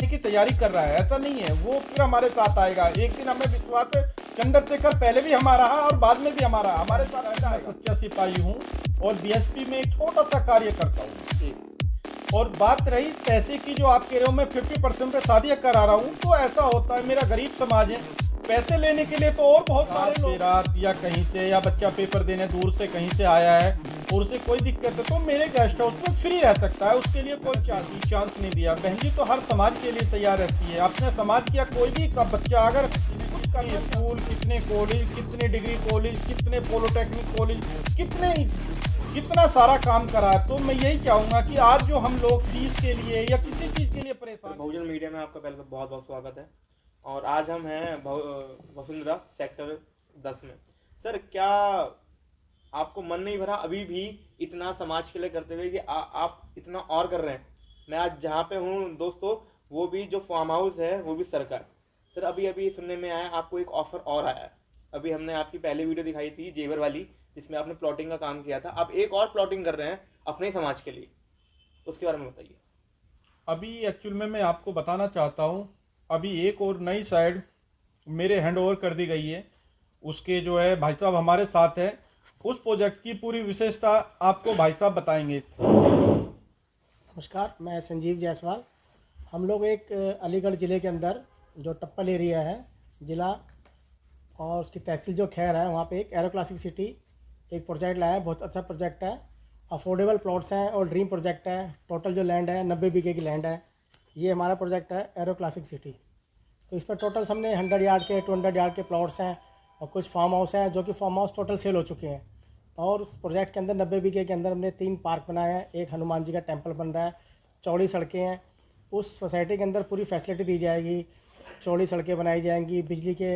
की तैयारी कर रहा है, ऐसा नहीं है। वो फिर हमारे साथ आएगा, एक दिन हमें विश्वास है। चंद्रशेखर पहले भी हमारा रहा और बाद में भी हमारा, हमारे साथ मैं सच्चा सिपाही हूँ और बीएसपी में एक छोटा सा कार्य करता हूँ। और बात रही पैसे की, जो आप कह रहे हो मैं 50% पे शादियाँ करा रहा हूँ, तो ऐसा होता है, मेरा गरीब समाज है, पैसे लेने के लिए तो और बहुत सारे लोग, रात या कहीं से, या बच्चा पेपर देने दूर से कहीं से आया है और उसे कोई दिक्कत है तो मेरे गेस्ट हाउस में फ्री रह सकता है, उसके लिए कोई चांस नहीं दिया। बहन जी तो हर समाज के लिए तैयार रहती है, अपने समाज का कोई भी बच्चा अगर कुछ का स्कूल, कितने कॉलेज, कितने डिग्री कॉलेज, कितने पॉलिटेक्निक कॉलेज, कितना सारा काम करा है, तो मैं यही चाहूँगा कि आज जो हम लोग फीस के लिए या किसी चीज़ के लिए परेशान। बहुजन मीडिया में आपका पहले तो बहुत बहुत स्वागत है। और आज हम हैं वसुंधरा सेक्टर 10 में। सर, क्या आपको मन नहीं भरा अभी भी इतना समाज के लिए करते हुए कि आप इतना और कर रहे हैं? मैं आज जहाँ पे हूँ दोस्तों, वो भी जो फार्म हाउस है वो भी सरकार। सर, अभी सुनने में आया आपको एक ऑफर और आया है। अभी हमने आपकी पहली वीडियो दिखाई थी जेवर वाली, जिसमें आपने प्लॉटिंग का काम किया था। आप एक और प्लॉटिंग कर रहे हैं अपने समाज के लिए, उसके बारे में बताइए। अभी एक्चुअल में मैं आपको बताना चाहता हूँ, अभी एक और नई साइड मेरे हैंड ओवर कर दी गई है, उसके जो है भाई साहब हमारे साथ है। उस प्रोजेक्ट की पूरी विशेषता आपको भाई साहब बताएंगे। नमस्कार, मैं संजीव जायसवाल। हम लोग एक अलीगढ़ ज़िले के अंदर जो टप्पल एरिया है ज़िला और उसकी तहसील जो खैर है, वहाँ पे एक एरो क्लासिक सिटी एक प्रोजेक्ट लाया है। बहुत अच्छा प्रोजेक्ट है, अफोर्डेबल प्लॉट्स हैं और ड्रीम प्रोजेक्ट है। टोटल जो लैंड है 90 बीघे की लैंड है। ये हमारा प्रोजेक्ट है एरो क्लासिक सिटी। तो इस पर टोटल हमने 100 यार्ड के 200 यार्ड के प्लॉट्स हैं और कुछ फार्म हाउस हैं, जो कि फार्म हाउस टोटल सेल हो चुके हैं। और उस प्रोजेक्ट के अंदर 90 बीघे के अंदर हमने 3 पार्क बनाए हैं, एक हनुमान जी का टेम्पल बन रहा है, चौड़ी सड़कें हैं। उस सोसाइटी के अंदर पूरी फैसिलिटी दी जाएगी, चौड़ी सड़कें बनाई जाएंगी, बिजली के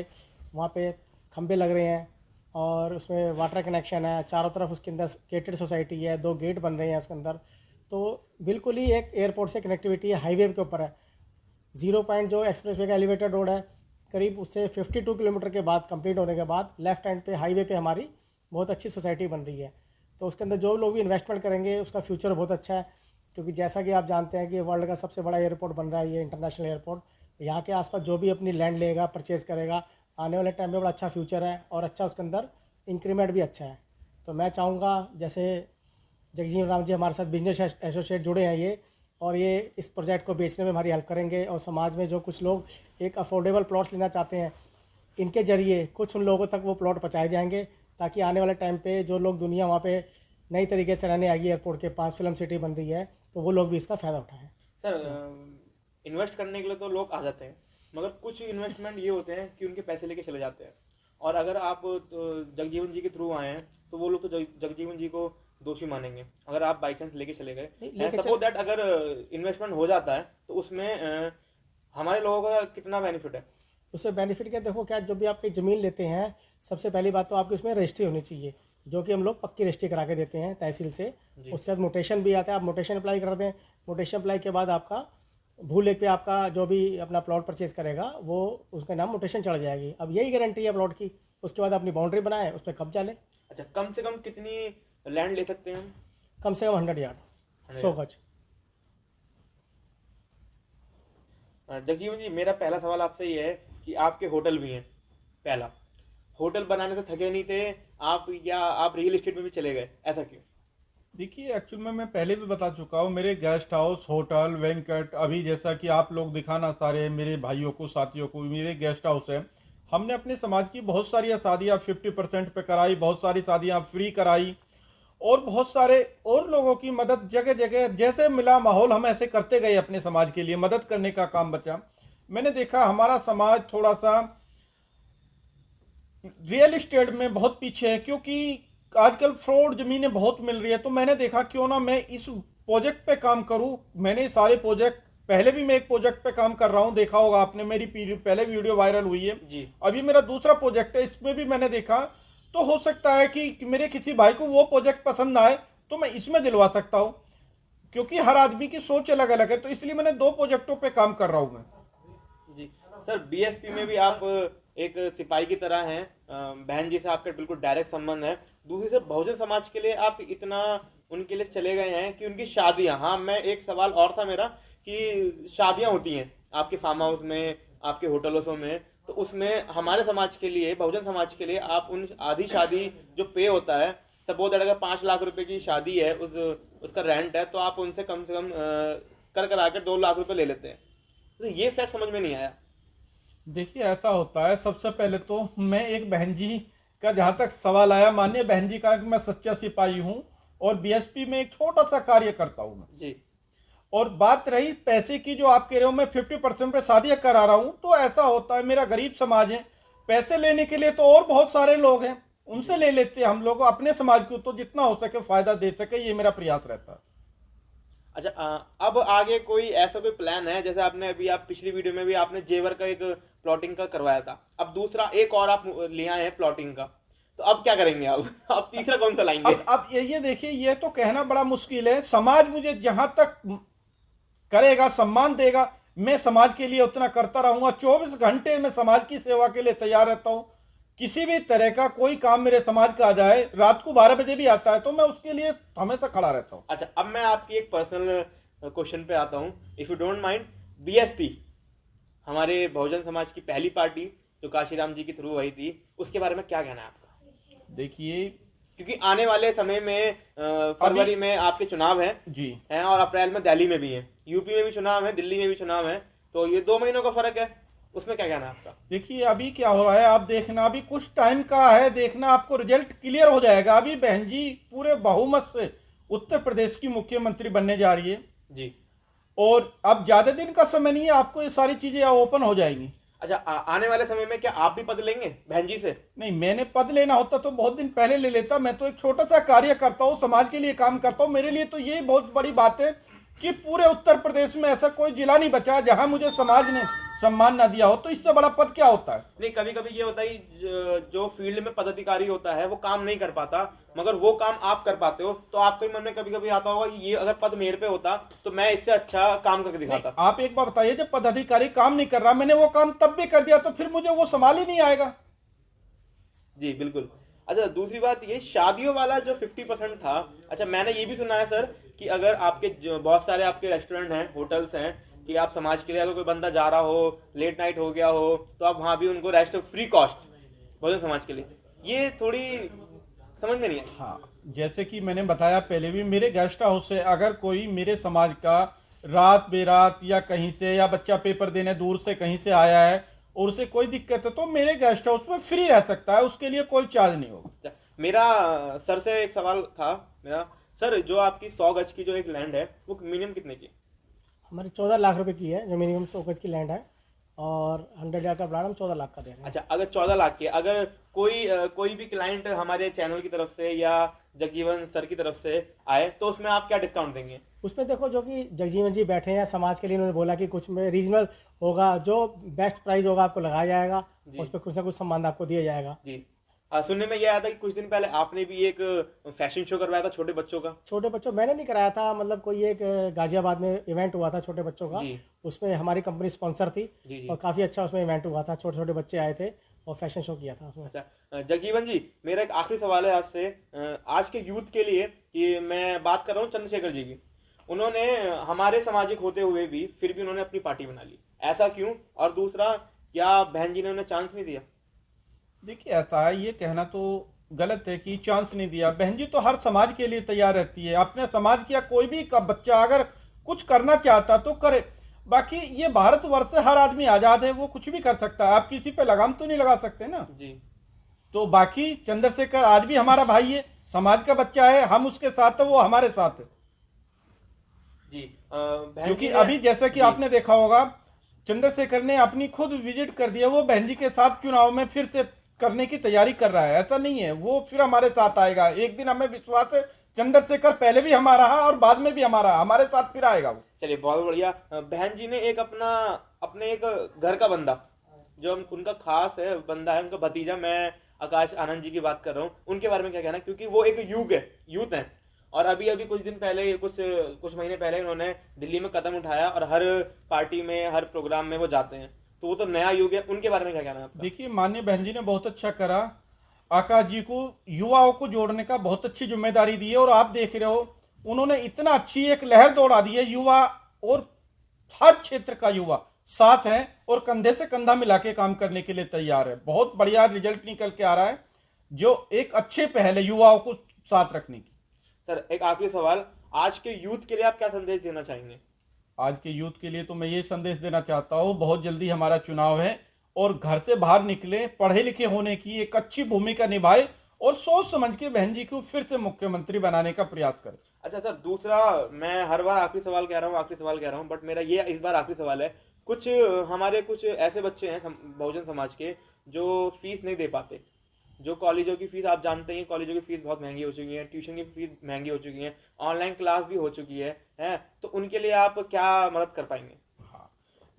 वहाँ पे खंभे लग रहे हैं और उसमें वाटर कनेक्शन है। चारों तरफ उसके अंदर गेटेड सोसाइटी है, 2 गेट बन रहे हैं उसके अंदर। तो बिल्कुल ही एक एयरपोर्ट से कनेक्टिविटी है, हाईवे के ऊपर है। 0 पॉइंट जो एक्सप्रेसवे का एलिवेटेड रोड है, करीब उससे 52 किलोमीटर के बाद कंप्लीट होने के बाद लेफ्ट हैंड पे हाईवे पे हमारी बहुत अच्छी सोसाइटी बन रही है। तो उसके अंदर जो लोग भी इन्वेस्टमेंट करेंगे उसका फ्यूचर बहुत अच्छा है, क्योंकि जैसा कि आप जानते हैं कि वर्ल्ड का सबसे बड़ा एयरपोर्ट बन रहा है ये इंटरनेशनल एयरपोर्ट। यहाँ के आसपास जो भी अपनी लैंड लेगा, परचेज़ करेगा, आने वाले टाइम में बड़ा अच्छा फ्यूचर है और अच्छा उसके अंदर इंक्रीमेंट भी अच्छा है। तो मैं चाहूँगा, जैसे जगजीवन राम जी हमारे साथ बिजनेस एसोसिएट जुड़े हैं ये, और ये इस प्रोजेक्ट को बेचने में हमारी हेल्प करेंगे। और समाज में जो कुछ लोग एक अफोर्डेबल प्लॉट्स लेना चाहते हैं, इनके ज़रिए कुछ उन लोगों तक वो प्लॉट पहुँचाए जाएंगे, ताकि आने वाले टाइम पे जो लोग दुनिया वहाँ पे नई तरीके से रहने आएगी, एयरपोर्ट के पास फिल्म सिटी बन रही है, तो वो लोग भी इसका फ़ायदा उठाएं। सर, इन्वेस्ट करने के लिए तो लोग आ जाते हैं, मगर कुछ इन्वेस्टमेंट ये होते हैं कि उनके पैसे लेके चले जाते हैं। और अगर आप जगजीवन जी के थ्रू आए हैं तो वो लोग तो जगजीवन जी को दोषी मानेंगे अगर आप बाई चांस लेके चले गए। सपोज दैट अगर इन्वेस्टमेंट हो जाता है तो उसमें हमारे लोगों का कितना बेनिफिट है? उससे बेनिफिट क्या, देखो क्या, जो भी आपकी ज़मीन लेते हैं, सबसे पहली बात तो आपकी उसमें रजिस्ट्री होनी चाहिए, जो कि हम लोग पक्की रजिस्ट्री करा के देते हैं तहसील से। उसके बाद मोटेशन भी आता है, आप मोटेशन अप्लाई कर दें। मोटेशन अप्लाई के बाद आपका भूलेख पे आपका जो भी अपना प्लॉट परचेज़ करेगा वो उसका नाम मोटेशन चढ़ जाएगी। अब यही गारंटी है प्लॉट की। उसके बाद अपनी बाउंड्री बनाए, उस पर कब्जा लें। अच्छा, कम से कम कितनी लैंड ले सकते हैं हम? कम से कम 100 यार्ड, 100 गज। जगजीवन जी, मेरा पहला सवाल आपसे ये है कि आपके होटल भी हैं। पहला, होटल बनाने से थके नहीं थे आप, या आप रियल एस्टेट में भी चले गए, ऐसा क्यों? देखिए, एक्चुअल में मैं पहले भी बता चुका हूँ, मेरे गेस्ट हाउस, होटल, वेंकट, अभी जैसा कि आप लोग दिखाना सारे मेरे भाइयों को, साथियों को, मेरे गेस्ट हाउस है। हमने अपने समाज की बहुत सारी शादियाँ 50% पे कराई, बहुत सारी शादियाँ फ्री कराई और बहुत सारे और लोगों की मदद जगह जगह जैसे मिला माहौल हम ऐसे करते गए। अपने समाज के लिए मदद करने का काम बचा। मैंने देखा हमारा समाज थोड़ा सा रियल एस्टेट में बहुत पीछे है, क्योंकि आजकल फ्रॉड ज़मीनें बहुत मिल रही है। तो मैंने देखा क्यों ना मैं इस प्रोजेक्ट पे काम करूं। मैंने सारे प्रोजेक्ट, पहले भी मैं एक प्रोजेक्ट पे काम कर रहा हूं, देखा होगा आपने, मेरी पहले वीडियो वायरल हुई है जी। अभी मेरा दूसरा प्रोजेक्ट है, इसमें भी मैंने देखा। तो हो सकता है कि मेरे किसी भाई को वो प्रोजेक्ट पसंद आए तो मैं इसमें दिलवा सकता हूँ, क्योंकि हर आदमी की सोच अलग अलग है। तो इसलिए मैंने 2 प्रोजेक्टों पे काम कर रहा हूँ मैं। जी सर, बीएसपी में भी आप एक सिपाही की तरह हैं। बहन जी से आपका बिल्कुल डायरेक्ट संबंध है। दूसरी से बहुजन समाज के लिए आप इतना उनके लिए चले गए हैं कि उनकी शादियां, हाँ, मैं एक सवाल और था मेरा कि शादियां होती हैं आपके फार्म हाउस में, आपके होटलों में, तो उसमें हमारे समाज के लिए, बहुजन समाज के लिए आप उन आधी शादी जो पे होता है, सपोज अगर 5 लाख रुपए की शादी है, उसका रेंट है, तो आप उनसे कम से कम कर आकर 2 लाख रुपए ले लेते हैं। तो ये फैक्ट समझ में नहीं आया। देखिए ऐसा होता है, सबसे पहले तो मैं एक बहन जी का जहाँ तक सवाल आया, माननीय बहन जी का, कि मैं सच्चा सिपाही हूँ और बीएसपी में एक छोटा सा कार्य करता हूँ मैं जी। और बात रही पैसे की, जो आप कह रहे हो मैं 50% पे शादियाँ करा रहा हूँ, तो ऐसा होता है, मेरा गरीब समाज है, पैसे लेने के लिए तो और बहुत सारे लोग हैं, उनसे ले लेते हैं हम लोग, अपने समाज को तो जितना हो सके फायदा दे सके, ये मेरा प्रयास रहता है। अच्छा, अब आगे कोई ऐसा कोई प्लान है, जैसे आपने अभी आप पिछली वीडियो में भी आपने जेवर का एक प्लॉटिंग का करवाया था, अब दूसरा एक और आप ले आए हैं प्लॉटिंग का, तो अब क्या करेंगे आप? अब तीसरा कौन सा लाएंगे? अब ये देखिए, ये तो कहना बड़ा मुश्किल है। समाज मुझे जहां तक करेगा, सम्मान देगा, मैं समाज के लिए उतना करता रहूंगा। 24 घंटे मैं समाज की सेवा के लिए तैयार रहता हूं। किसी भी तरह का कोई काम मेरे समाज का आ जाए, रात को 12 बजे भी आता है, तो मैं उसके लिए हमेशा खड़ा रहता हूं। अच्छा, अब मैं आपकी एक पर्सनल क्वेश्चन पे आता हूँ, if you don't mind. BSP हमारे बहुजन समाज की पहली पार्टी जो काशीराम जी के थ्रू हुई थी, उसके बारे में क्या कहना है आपका? देखिए, क्योंकि आने वाले समय में फरवरी में आपके चुनाव हैं जी हैं, और अप्रैल में दिल्ली में भी हैं, यूपी में भी चुनाव है, दिल्ली में भी चुनाव है, तो ये 2 महीनों का फर्क है, उसमें क्या कहना है आपका? देखिए, अभी क्या हो रहा है आप देखना, अभी कुछ टाइम का है, देखना आपको रिजल्ट क्लियर हो जाएगा। अभी बहन जी पूरे बहुमत से उत्तर प्रदेश की मुख्यमंत्री बनने जा रही है जी। और अब ज्यादा दिन का समय नहीं है, आपको ये सारी चीजें ओपन हो जाएंगी। अच्छा, आने वाले समय में क्या आप भी पद लेंगे बहन जी से? नहीं, मैंने पद लेना होता तो बहुत दिन पहले ले लेता। मैं तो एक छोटा सा कार्य करता हूँ, समाज के लिए काम करता हूँ। मेरे लिए तो ये बहुत बड़ी बात है कि पूरे उत्तर प्रदेश में ऐसा कोई जिला नहीं बचा जहां मुझे समाज ने सम्मान ना दिया हो। तो इससे बड़ा पद क्या होता है? नहीं, कभी कभी ये होता है जो फील्ड में पदाधिकारी होता है वो काम नहीं कर पाता, मगर वो काम आप कर पाते हो, तो आपके मन में कभी कभी आता होगा कि ये अगर पद मेरे पे होता तो मैं इससे अच्छा काम करके दिखाता। आप एक बार बताइए, जब पदाधिकारी काम नहीं कर रहा, मैंने वो काम तब भी कर दिया, तो फिर मुझे वो संभाल ही नहीं आएगा। जी बिल्कुल। अच्छा, दूसरी बात ये शादियों वाला जो 50% था, अच्छा मैंने ये भी सुना है सर कि अगर आपके बहुत सारे आपके रेस्टोरेंट हैं, होटल्स हैं, कि आप समाज के लिए अगर कोई बंदा जा रहा हो, लेट नाइट हो गया हो, तो आप वहाँ भी उनको rest free cost Bahujan Samaj के लिए, ये थोड़ी समझ में नहीं आई। हाँ, जैसे कि मैंने बताया पहले भी, मेरे गेस्ट हाउस से अगर कोई मेरे समाज का रात बेरात या कहीं से, या बच्चा पेपर देने दूर से कहीं से आया है और उसे कोई दिक्कत है, तो मेरे गेस्ट हाउस में फ्री रह सकता है, उसके लिए कोई चार्ज नहीं होगा। मेरा सर से एक सवाल था मेरा, सर जो आपकी 100 गज की जो एक लैंड है वो मिनिमम कितने की? हमारी 14 लाख रुपए की है, जो मिनिमम 100 गज की लैंड है, और 100 एकड़ प्लाट हम 14 लाख का दे रहे हैं। अच्छा, अगर 14 लाख की, अगर कोई भी क्लाइंट हमारे चैनल की तरफ से या जगजीवन सर की तरफ से आए, तो उसमें आप क्या डिस्काउंट देंगे? उसमें देखो, जो कि जगजीवन जी बैठे हैं समाज के लिए, उन्होंने बोला कि कुछ में रीजनल होगा, जो बेस्ट प्राइस होगा आपको लगाया जाएगा, उस पर कुछ ना कुछ सम्मान आपको दिया जाएगा। जी। सुनने में यह आया था कि कुछ दिन पहले आपने भी एक फैशन शो करवाया था छोटे बच्चों का। छोटे बच्चों मैंने नहीं कराया था, मतलब कोई एक गाजियाबाद में इवेंट हुआ था छोटे बच्चों का, जी। उसमें हमारी कंपनी स्पॉन्सर थी। जी। और काफ़ी अच्छा उसमें इवेंट हुआ था, छोटे छोटे बच्चे आए थे और फैशन शो किया था उसमें। अच्छा, जगजीवन जी, मेरा एक आखिरी सवाल है आपसे, आज के यूथ के लिए, कि मैं बात कर रहा हूँ चंद्रशेखर जी की। उन्होंने हमारे सामाजिक होते हुए भी फिर भी उन्होंने अपनी पार्टी बना ली, ऐसा क्यों? और दूसरा, क्या बहन जी ने उन्हें चांस नहीं दिया? देखिए, ऐसा है, ये कहना तो गलत है कि चांस नहीं दिया। बहन जी तो हर समाज के लिए तैयार रहती है। अपने समाज का कोई भी का बच्चा अगर कुछ करना चाहता तो करे। बाकी ये भारतवर्ष से हर आदमी आज़ाद है, वो कुछ भी कर सकता है। आप किसी पे लगाम तो नहीं लगा सकते ना जी। तो बाकी चंद्रशेखर आज भी हमारा भाई है, समाज का बच्चा है, हम उसके साथ है, वो हमारे साथ है जी। क्योंकि अभी जैसा कि आपने देखा होगा, चंद्रशेखर ने अपनी खुद विजिट कर दिया, वो बहन जी के साथ चुनाव में फिर से करने की तैयारी कर रहा है। ऐसा नहीं है, वो फिर हमारे साथ आएगा एक दिन, हमें विश्वास है। चंद्रशेखर पहले भी हमारा है और बाद में भी हमारा, हमारे साथ फिर आएगा वो। चलिए, बहुत बढ़िया। बहन जी ने एक अपने एक घर का बंदा, जो उनका खास है बंदा है, उनका भतीजा, मैं आकाश आनंद जी की बात कर रहा हूँ, उनके बारे में क्या कहना है? क्योंकि वो एक यूथ है, और अभी कुछ दिन पहले, कुछ महीने पहले उन्होंने दिल्ली में कदम उठाया और हर पार्टी में, हर प्रोग्राम में वो जाते हैं, तो वो तो नया युग है। उनके बारे में क्या कहना है आपका? देखिए, माननीय बहन जी ने बहुत अच्छा करा। आकाश जी को युवाओं को जोड़ने का बहुत अच्छी जिम्मेदारी दी है, और आप देख रहे हो उन्होंने इतना अच्छी एक लहर दौड़ा दी है। युवा और हर क्षेत्र का युवा साथ हैं और कंधे से कंधा मिला के काम करने के लिए तैयार है। बहुत बढ़िया रिजल्ट निकल के आ रहा है, जो एक अच्छे पहल है युवाओं को साथ रखने की। सर एक आखिरी सवाल, आज के यूथ के लिए आप क्या संदेश देना चाहेंगे? आज के यूथ के लिए तो मैं ये संदेश देना चाहता हूँ, बहुत जल्दी हमारा चुनाव है और घर से बाहर निकले, पढ़े लिखे होने की एक अच्छी भूमिका निभाए और सोच समझ के बहन जी को फिर से मुख्यमंत्री बनाने का प्रयास करें। अच्छा सर, दूसरा, मैं हर बार आखिरी सवाल कह रहा हूँ, बट मेरा ये इस बार आखिरी सवाल है। कुछ हमारे कुछ ऐसे बच्चे हैं बहुजन समाज के जो फीस नहीं दे पाते, जो कॉलेजों की फीस, आप जानते हैं कॉलेजों की फीस बहुत महंगी हो चुकी है, ट्यूशन की फीस महंगी हो चुकी है, ऑनलाइन क्लास भी हो चुकी है, तो उनके लिए आप क्या मदद कर पाएंगे?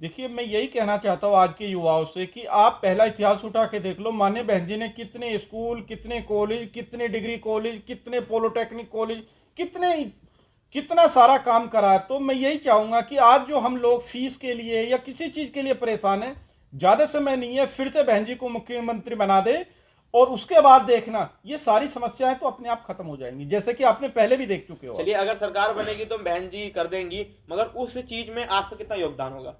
देखिए, मैं यही कहना चाहता हूँ आज के युवाओं से कि आप पहला इतिहास उठा के देख लो, माननीय बहन जी ने कितने स्कूल, कितने कॉलेज, कितने डिग्री कॉलेज, कितने पॉलिटेक्निक कॉलेज, कितना सारा काम करा है। तो मैं यही चाहूँगा कि आज जो हम लोग फीस के लिए या किसी चीज़ के लिए परेशान हैं, ज़्यादा समय नहीं है, फिर से बहन जी को मुख्यमंत्री बना दे और उसके बाद देखना ये सारी समस्याएं तो अपने आप खत्म हो जाएंगी, जैसे कि आपने पहले भी देख चुके हो। चलिए, अगर सरकार बनेगी तो बहन जी कर देंगी, मगर उस चीज में आपका कितना योगदान होगा?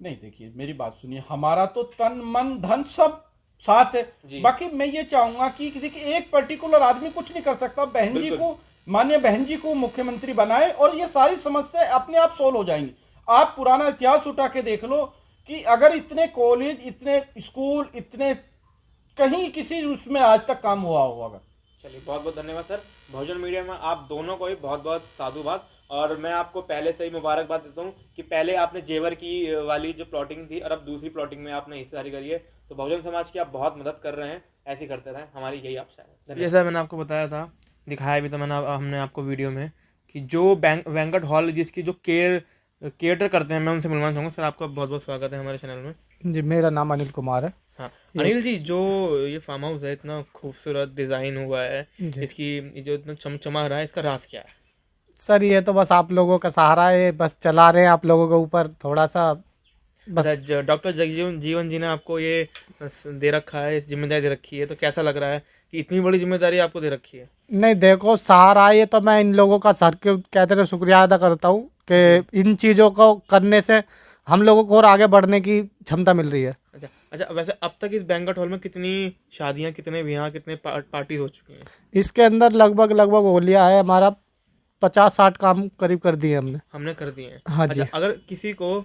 नहीं, देखिए मेरी बात सुनिए, हमारा तो तन मन धन सब साथ है। बाकी मैं ये चाहूंगा कि देखिए एक पर्टिकुलर आदमी कुछ नहीं कर सकता, बहन जी को, माननीय बहन जी को मुख्यमंत्री बनाए और ये सारी समस्याएं अपने आप सोल्व हो जाएंगी। आप पुराना इतिहास उठा के देख लो कि अगर इतने कॉलेज, इतने स्कूल, इतने कहीं किसी उसमें आज तक काम हुआ होगा। चलिए, बहुत बहुत धन्यवाद सर। बहुजन मीडिया में आप दोनों को ही बहुत बहुत साधुवाद, और मैं आपको पहले से ही मुबारकबाद देता हूँ कि पहले आपने जेवर की वाली जो प्लॉटिंग थी और अब दूसरी प्लॉटिंग में आपने हिस्सेदारी करी है, तो बहुजन समाज की आप बहुत मदद कर रहे हैं, ऐसे ही करते रहें, हमारी यही आशा है। जैसा मैंने आपको बताया था, दिखाया भी था हमने आपको वीडियो में, कि जो बैंक्वेट हॉल जिसकी जो केयर करते हैं, मैं उनसे मिलवाना चाहूँगा। सर आपका बहुत बहुत स्वागत है हमारे चैनल में। जी, मेरा नाम अनिल कुमार है। हाँ अनिल जी, जो ये फार्म हाउस है, इतना खूबसूरत डिज़ाइन हुआ है, इसकी जो इतना चमचमा रहा है, इसका राज क्या है? सर ये तो बस आप लोगों का सहारा है, बस चला रहे हैं आप लोगों के ऊपर थोड़ा सा बस। डॉक्टर जगजीवन जी ने आपको ये दे रखा है, इस जिम्मेदारी दे रखी है, तो कैसा लग रहा है कि इतनी बड़ी जिम्मेदारी आपको दे रखी है? नहीं देखो, सहारा ये तो मैं इन लोगों का सर के कहते हैं शुक्रिया अदा करता हूँ कि इन चीज़ों को करने से हम लोगों को और आगे बढ़ने की क्षमता मिल रही है। अच्छा, वैसे अब तक इस बैंक्वेट हॉल में कितनी शादियाँ, कितने ब्याह, कितने पार्टी हो चुकी हैं? इसके अंदर लगभग हो लिया है, हमारा 50-60 काम करीब कर दिए हमने कर दिए हैं। हाँ जी। अच्छा, अगर किसी को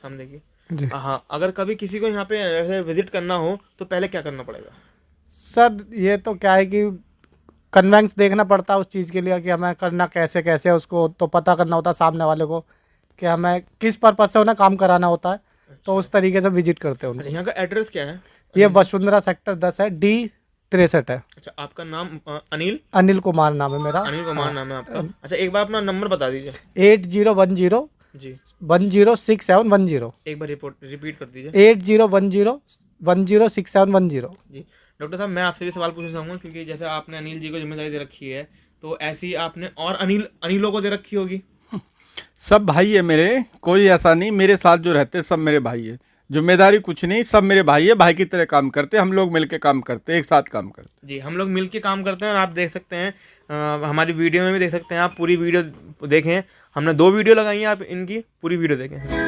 सामने की जी हाँ, अगर कभी किसी को यहाँ पे ऐसे विजिट करना हो तो पहले क्या करना पड़ेगा? सर ये तो क्या है कि कन्वेंस देखना पड़ता है उस चीज़ के लिए कि हमें करना कैसे कैसे, उसको तो पता करना होता है सामने वाले को कि हमें किस पर्पज से उन्हें काम कराना होता है। तो उस तरीके से विजिट करते हैं उनको। यहाँ का एड्रेस क्या है? ये वसुंधरा सेक्टर 10 है, D63 है। अच्छा, आपका नाम अनिल कुमार नाम है मेरा। अनिल कुमार नाम है आपका। अच्छा, एक बार अपना नंबर बता दीजिए। 8010 जी 106710। एक बार रिपीट कर दीजिए। 8010 106710। जी डॉक्टर साहब, मैं आपसे भी सवाल पूछना चाहूँगा, क्योंकि जैसे आपने अनिल जी को जिम्मेदारी दे रखी है, तो ऐसी आपने और अनिलों को दे रखी होगी। सब भाई है मेरे, कोई ऐसा नहीं, मेरे साथ जो रहते सब मेरे भाई है, जिम्मेदारी कुछ नहीं, सब मेरे भाई है, भाई की तरह काम करते, हम लोग मिलके काम करते, एक साथ काम करते। जी, हम लोग मिलके काम करते हैं, और आप देख सकते हैं, हमारी वीडियो में भी देख सकते हैं, आप पूरी वीडियो देखें, हमने 2 वीडियो लगाई हैं, आप इनकी पूरी वीडियो देखें।